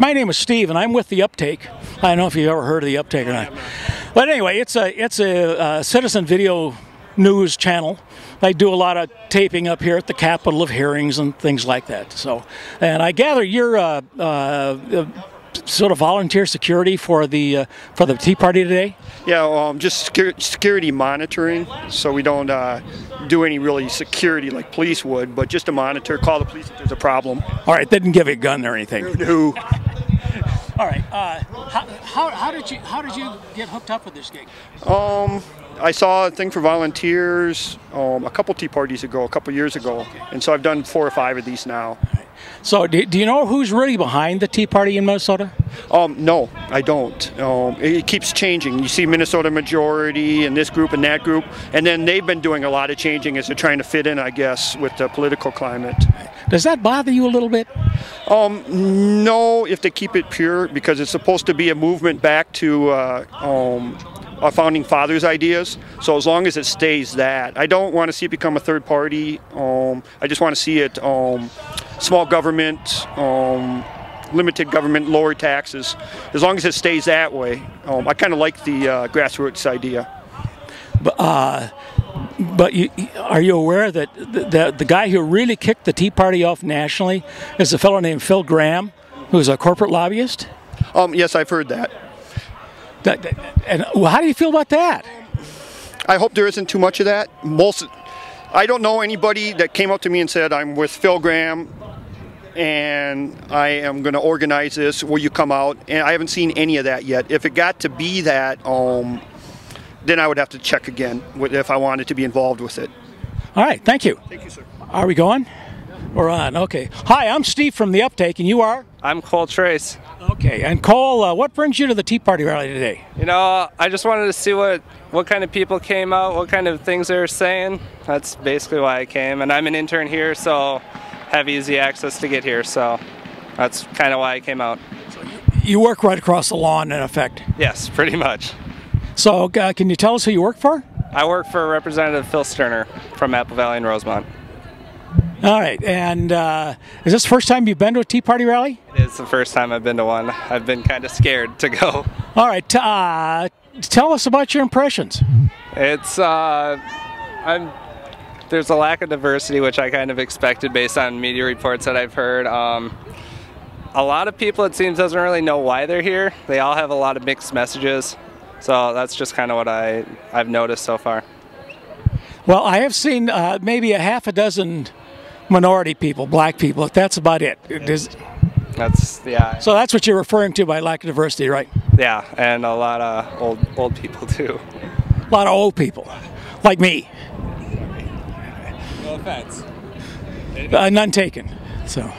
my name is Steve, and I'm with The Uptake. I don't know if you've ever heard of The Uptake or not. But anyway, it's a citizen video news channel. I do a lot of taping up here at the Capitol of hearings and things like that. So, and I gather you're sort of volunteer security for the Tea Party today? Yeah, just security monitoring, so we don't do any really security like police would, but just to monitor, call the police if there's a problem. All right, they didn't give you a gun or anything. No. All right, how did you get hooked up with this gig? I saw a thing for volunteers a couple Tea Parties ago, a couple years ago, and so I've done 4 or 5 of these now. So do you know who's really behind the Tea Party in Minnesota? No, I don't. It keeps changing. You see Minnesota Majority and this group and that group, and then they've been doing a lot of changing as they're trying to fit in, I guess, with the political climate. Does that bother you a little bit? No, if they keep it pure, because it's supposed to be a movement back to our founding fathers' ideas. So as long as it stays that, I don't want to see it become a third party. I just want to see it small government, limited government, lower taxes. As long as it stays that way, I kind of like the grassroots idea. But are you aware that the guy who really kicked the Tea Party off nationally is a fellow named Phil Gramm, who's a corporate lobbyist? Yes, I've heard that. And how do you feel about that? I hope there isn't too much of that. I don't know anybody that came up to me and said, I'm with Phil Gramm and I am going to organize this, will you come out? And I haven't seen any of that yet. If it got to be that, then I would have to check again if I wanted to be involved with it. All right, thank you. Thank you, sir. Are we going? We're on, okay. Hi, I'm Steve from The Uptake, and you are? I'm Cole Trace. Okay, and Cole, what brings you to the Tea Party rally today? You know, I just wanted to see what kind of people came out, what kind of things they were saying. That's basically why I came, and I'm an intern here, so have easy access to get here, so that's kind of why I came out. So you work right across the lawn, in effect? Yes, pretty much. So can you tell us who you work for? I work for Representative Phil Sterner from Apple Valley and Rosemont. All right, and is this the first time you've been to a Tea Party rally? It's the first time I've been to one. I've been kind of scared to go. All right, tell us about your impressions. It's, there's a lack of diversity, which I kind of expected based on media reports that I've heard. A lot of people, it seems, doesn't really know why they're here. They all have a lot of mixed messages. So that's just kind of what I've noticed so far. Well, I have seen maybe a half a dozen minority people, black people. That's about it. Yeah. So that's what you're referring to by lack of diversity, right? Yeah, and a lot of old people too. A lot of old people, like me. No offense. None taken. So.